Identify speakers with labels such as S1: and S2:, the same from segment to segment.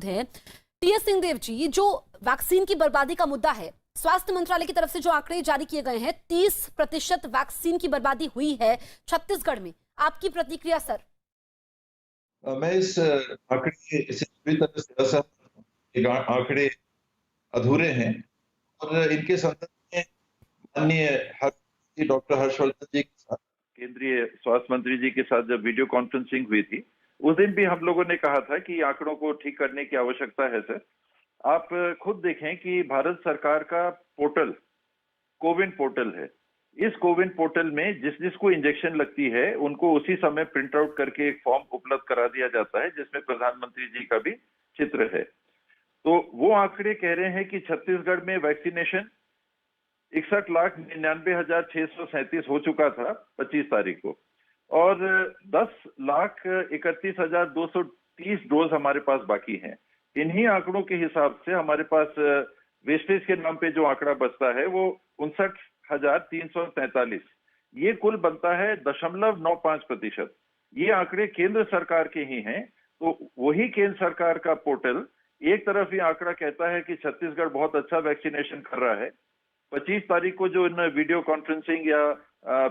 S1: हैं। टीएस सिंहदेव जी, ये जो वैक्सीन की बर्बादी का मुद्दा है, स्वास्थ्य मंत्रालय की तरफ से जो आंकड़े जारी किए गए हैं, 30% वैक्सीन की बर्बादी हुई है छत्तीसगढ़ में। आपकी प्रतिक्रिया सर?
S2: मैं इस आंकड़े से पूरी तरह से असहमत हूं। आंकड़े अधूरे हैं और इनके संदर्भ में माननीय डॉक्टर हर्षवर्धन जी के साथ, केंद्रीय स्वास्थ्य मंत्री जी के साथ जब वीडियो कॉन्फ्रेंसिंग हुई थी, उस दिन भी हम लोगों ने कहा था कि आंकड़ों को ठीक करने की आवश्यकता है। सर, आप खुद देखें कि भारत सरकार का पोर्टल कोविन पोर्टल है। इस कोविन पोर्टल में जिस जिसको इंजेक्शन लगती है उनको उसी समय प्रिंट आउट करके एक फॉर्म उपलब्ध करा दिया जाता है जिसमें प्रधानमंत्री जी का भी चित्र है। तो वो आंकड़े कह रहे हैं कि छत्तीसगढ़ में वैक्सीनेशन 61,99,637 हो चुका था 25 तारीख को, और 10,31,230 डोज हमारे पास बाकी हैं। इन्हीं आंकड़ों के हिसाब से हमारे पास वेस्टेज के नाम पे जो आंकड़ा बचता है वो 59,343, ये कुल बनता है 0.95%। ये आंकड़े केंद्र सरकार के ही हैं। तो वही केंद्र सरकार का पोर्टल एक तरफ ये आंकड़ा कहता है कि छत्तीसगढ़ बहुत अच्छा वैक्सीनेशन कर रहा है। 25 तारीख को जो इन्होंने वीडियो कॉन्फ्रेंसिंग या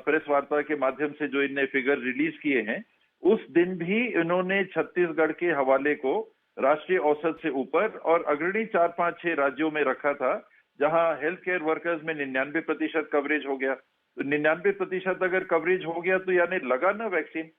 S2: प्रेस वार्ता के माध्यम से जो इन्हें फिगर रिलीज किए हैं, उस दिन भी इन्होंने छत्तीसगढ़ के हवाले को राष्ट्रीय औसत से ऊपर और अग्रणी 4-5-6 राज्यों में रखा था, जहां हेल्थ केयर वर्कर्स में 99% कवरेज हो गया। तो 99% अगर कवरेज हो गया तो यानी लगा ना वैक्सीन।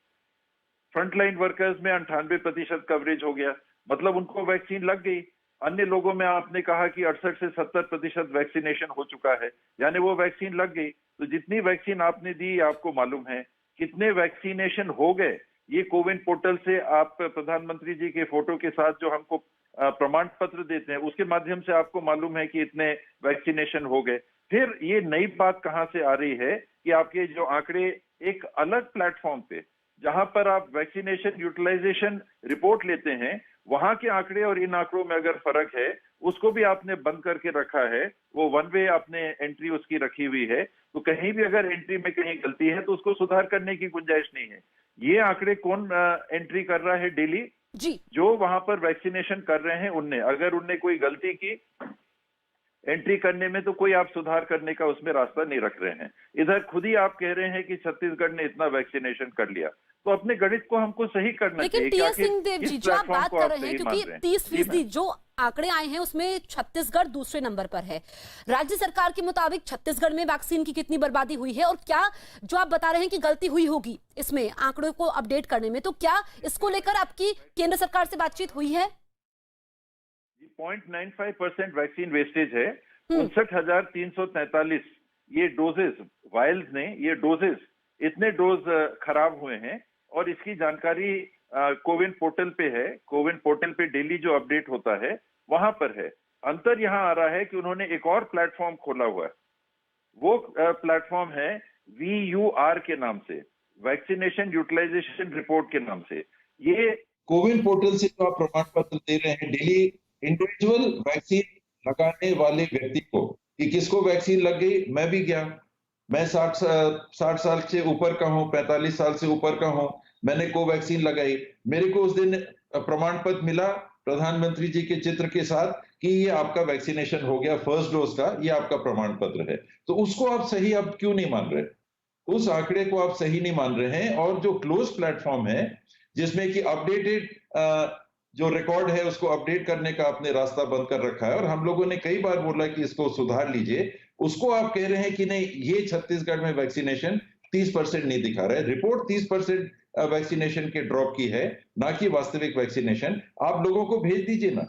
S2: फ्रंटलाइन वर्कर्स में 98% कवरेज हो गया, मतलब उनको वैक्सीन लग गई। अन्य लोगों में आपने कहा कि 68 से 70% वैक्सीनेशन हो चुका है, यानी वो वैक्सीन लग गई। तो जितनी वैक्सीन आपने दी आपको मालूम है, कितने वैक्सीनेशन हो गए ये कोविन पोर्टल से आप प्रधानमंत्री जी के फोटो के साथ जो हमको प्रमाण पत्र देते हैं उसके माध्यम से आपको मालूम है कि इतने वैक्सीनेशन हो गए। फिर ये नई बात कहां से आ रही है कि आपके जो आंकड़े एक अलग प्लेटफॉर्म पे जहां पर आप वैक्सीनेशन यूटिलाइजेशन रिपोर्ट लेते हैं, वहां के आंकड़े और इन आंकड़ों में अगर फर्क है उसको भी आपने बंद करके रखा है। वो वन वे आपने एंट्री उसकी रखी हुई है। तो कहीं भी अगर एंट्री में कहीं गलती है तो उसको सुधार करने की गुंजाइश नहीं है। ये आंकड़े कौन एंट्री कर रहा है डेली?
S1: जी,
S2: जो वहां पर वैक्सीनेशन कर रहे हैं उनने। अगर उनने कोई गलती की एंट्री करने में तो कोई आप सुधार करने का उसमें रास्ता नहीं रख रहे हैं। इधर खुद ही आप कह रहे हैं कि छत्तीसगढ़ ने इतना वैक्सीनेशन कर लिया, तो अपने गणित को हमको सही करना चाहिए।
S1: लेकिन टीएस सिंहदेव जी, जो आप बात कर रहे हैं, क्योंकि 30% जो आंकड़े आए हैं उसमें छत्तीसगढ़ दूसरे नंबर पर है। राज्य सरकार के मुताबिक छत्तीसगढ़ में वैक्सीन की कितनी बर्बादी हुई है, और क्या जो आप बता रहे हैं कि गलती हुई होगी इसमें आंकड़ों को अपडेट करने में, तो क्या इसको लेकर आपकी केंद्र सरकार से बातचीत हुई है?
S2: 0.95% वैक्सीन वेस्टेज है। 59,343 ये डोजेस, वायल्स ने ये डोजेस, इतने डोज खराब हुए हैं और इसकी जानकारी कोविन पोर्टल पे है। कोविन पोर्टल पे डेली जो अपडेट होता है वहां पर है। अंतर यहां आ रहा है कि उन्होंने एक और प्लेटफॉर्म खोला हुआ है। वो प्लेटफॉर्म है VUR के नाम से, वैक्सीनेशन यूटिलाइजेशन रिपोर्ट के नाम से। ये कोविन पोर्टल से जो आप प्रमाण पत्र दे रहे हैं डेली इंडिविजुअल वैक्सीन लगाने वाले व्यक्ति को कि किसको वैक्सीन लग गई। मैं भी गया, मैं 60 साल से ऊपर का हूं, 45 साल से ऊपर का हूं, मैंने कोवैक्सीन लगाई। मेरे को उस दिन प्रमाण पत्र मिला प्रधानमंत्री जी के चित्र के साथ कि ये आपका वैक्सीनेशन हो गया फर्स्ट डोज का, ये आपका प्रमाण पत्र है। तो उसको आप सही अब क्यों नहीं मान रहे? उस आंकड़े को आप सही नहीं मान रहे हैं। और जो क्लोज प्लेटफॉर्म है जिसमें कि अपडेटेड जो रिकॉर्ड है उसको अपडेट करने का आपने रास्ता बंद कर रखा है, और हम लोगों ने कई बार बोला कि इसको सुधार लीजिए, उसको आप कह रहे हैं कि नहीं ये छत्तीसगढ़ में वैक्सीनेशन 30% नहीं दिखा रहा है। रिपोर्ट 30% वैक्सीनेशन के ड्रॉप की है, ना कि वास्तविक वैक्सीनेशन। आप लोगों को भेज दीजिए ना,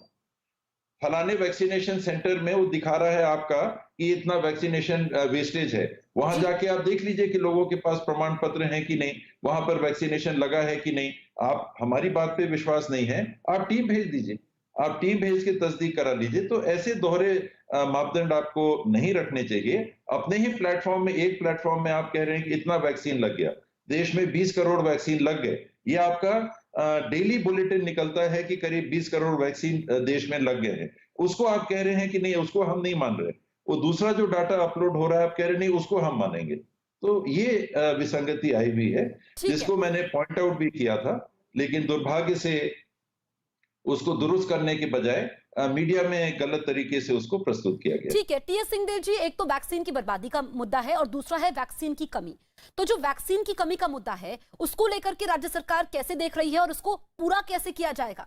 S2: फलाने वैक्सीनेशन सेंटर में वो दिखा रहा है आपका कि इतना वैक्सीनेशन वेस्टेज है, वहां जाके आप देख लीजिए कि लोगों के पास प्रमाण पत्र हैं कि नहीं, वहां पर वैक्सीनेशन लगा है कि नहीं। आप हमारी बात पे विश्वास नहीं है, आप टीम भेज दीजिए, आप टीम भेज के तस्दीक करा लीजिए। तो ऐसे दोहरे मापदंड आपको नहीं रखने चाहिए। अपने ही प्लेटफॉर्म में, एक प्लेटफॉर्म में आप कह रहे हैं कि इतना वैक्सीन लग गया, देश में 20 करोड़ वैक्सीन लग गए। ये आपका डेली बुलेटिन निकलता है कि करीब 20 करोड़ वैक्सीन देश में लग गए हैं। उसको आप कह रहे हैं कि नहीं, उसको हम नहीं मान रहे। वो दूसरा जो डाटा अपलोड हो रहा है आप कह रहे नहीं उसको हम मानेंगे। तो ये विसंगति आई हुई है जिसको मैंने पॉइंट आउट भी किया था, लेकिन दुर्भाग्य से
S3: उसको दुरुस्त करने के बजाय मीडिया में गलत तरीके से उसको प्रस्तुत किया गया।
S1: ठीक है टीएस सिंहदेव जी, एक तो वैक्सीन की बर्बादी का मुद्दा है और दूसरा है वैक्सीन की कमी। तो जो वैक्सीन की कमी का मुद्दा है उसको लेकर के राज्य सरकार कैसे देख रही है और उसको पूरा कैसे किया जाएगा?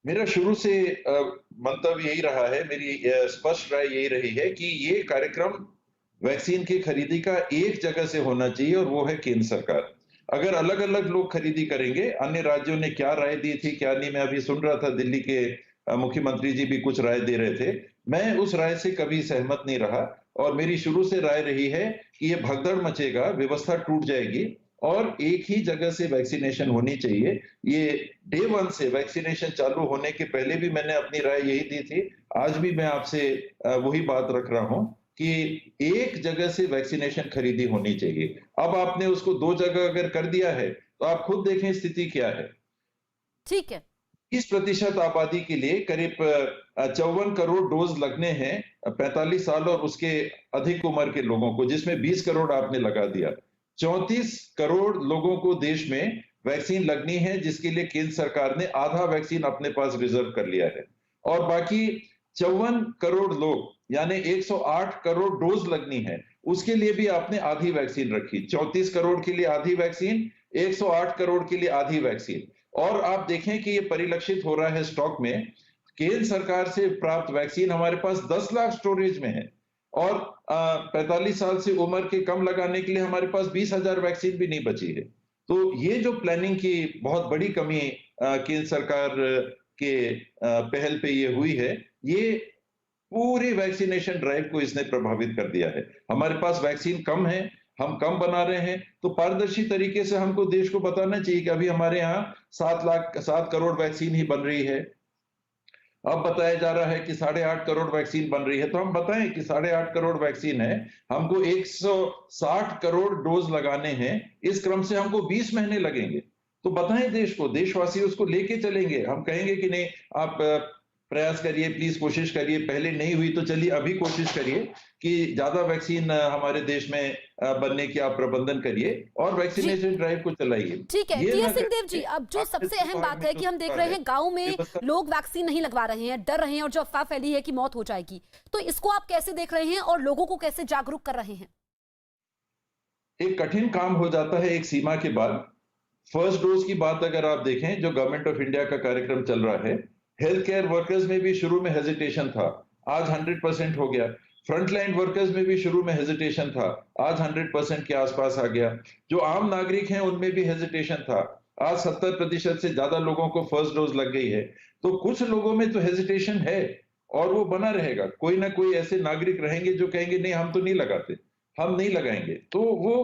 S3: मेरा शुरू से मंतव्य यही रहा है, मेरी स्पष्ट राय यही रही है कि ये कार्यक्रम वैक्सीन की खरीदी का एक जगह से होना चाहिए और वो है केंद्र सरकार। अगर अलग अलग लोग खरीदी करेंगे, अन्य राज्यों ने क्या राय दी थी क्या नहीं, मैं अभी सुन रहा था दिल्ली के मुख्यमंत्री जी भी कुछ राय दे रहे थे, मैं उस राय से कभी सहमत नहीं रहा और मेरी शुरू से राय रही है कि ये भगदड़ मचेगा, व्यवस्था टूट जाएगी और एक ही जगह से वैक्सीनेशन होनी चाहिए। ये डे वन से वैक्सीनेशन चालू होने के पहले भी मैंने अपनी राय यही दी थी, आज भी मैं आपसे वही बात रख रहा हूं कि एक जगह से वैक्सीनेशन खरीदी होनी चाहिए। अब आपने उसको दो जगह अगर कर दिया है तो आप खुद देखें स्थिति क्या है।
S1: ठीक है,
S3: 30% आबादी के लिए करीब 54 करोड़ डोज लगने हैं 45 साल और उसके अधिक उम्र के लोगों को, जिसमें 20 करोड़ आपने लगा दिया। 34 करोड़ लोगों को देश में वैक्सीन लगनी है, जिसके लिए केंद्र सरकार ने आधा वैक्सीन अपने पास रिजर्व कर लिया है और बाकी 54 करोड़ लोग यानी 108 करोड़ डोज लगनी है, उसके लिए भी आपने आधी वैक्सीन रखी। 34 करोड़ के लिए आधी वैक्सीन, 108 करोड़ के लिए आधी वैक्सीन। और आप देखें कि ये परिलक्षित हो रहा है स्टॉक में। केंद्र सरकार से प्राप्त वैक्सीन हमारे पास 10 लाख स्टोरेज में है और 45 साल से उम्र के कम लगाने के लिए हमारे पास 20,000 वैक्सीन भी नहीं बची है। तो ये जो प्लानिंग की बहुत बड़ी कमी केंद्र सरकार के पहल पे ये हुई है, ये पूरी वैक्सीनेशन ड्राइव को इसने प्रभावित कर दिया है। हमारे पास वैक्सीन कम है, हम कम बना रहे हैं, तो पारदर्शी तरीके से हमको देश को बताना चाहिए कि अभी हमारे यहाँ 7 करोड़ वैक्सीन ही बन रही है। अब बताया जा रहा है कि 8.5 करोड़ वैक्सीन बन रही है, तो हम बताएं कि 8.5 करोड़ वैक्सीन है, हमको 160 करोड़ डोज लगाने हैं, इस क्रम से हमको 20 महीने लगेंगे। तो बताएं देश को, देशवासी उसको लेके चलेंगे। हम कहेंगे कि नहीं आप प्रयास करिए, प्लीज कोशिश करिए, पहले नहीं हुई तो चलिए अभी कोशिश करिए कि ज्यादा वैक्सीन हमारे देश में बनने की आप प्रबंधन करिए और वैक्सीनेशन ड्राइव को चलाइए।
S1: ठीक है टीएस सिंहदेव जी, अब जो सबसे अहम बात है कि हम देख रहे हैं गांव में लोग वैक्सीन नहीं लगवा रहे हैं, डर रहे हैं और जो अफवाह फैली है कि मौत हो जाएगी, तो इसको आप कैसे देख रहे हैं और लोगों को कैसे जागरूक कर रहे हैं?
S3: एक कठिन काम हो जाता है एक सीमा के बाद। फर्स्ट डोज की बात अगर आप देखें, जो गवर्नमेंट ऑफ इंडिया का कार्यक्रम चल रहा है, हेल्थ केयर वर्कर्स में भी शुरू में हेजिटेशन था, आज 100% हो गया। फ्रंटलाइन वर्कर्स में भी शुरू में हेजिटेशन था, आज 100% के आसपास आ गया। जो आम नागरिक हैं उनमें भी हेजिटेशन था, आज 70% से ज्यादा लोगों को फर्स्ट डोज लग गई है। तो कुछ लोगों में तो हेजिटेशन है और वो बना रहेगा। कोई ना कोई ऐसे नागरिक रहेंगे जो कहेंगे नहीं हम तो नहीं लगाते, हम नहीं लगाएंगे। तो वो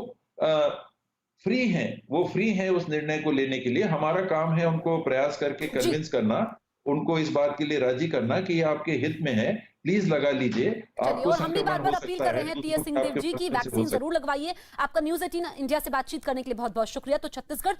S3: फ्री हैं, वो फ्री हैं उस निर्णय को लेने के लिए। हमारा काम है उनको प्रयास करके कन्विंस करना, उनको इस बात के लिए राजी करना कि ये आपके हित में है, प्लीज लगा लीजिए।
S1: आपको और हम भी बार बार अपील कर रहे हैं टीएस सिंहदेव जी की वैक्सीन जरूर लगवाइए। आपका न्यूज़ 18 इंडिया से बातचीत करने के लिए बहुत बहुत शुक्रिया। तो छत्तीसगढ़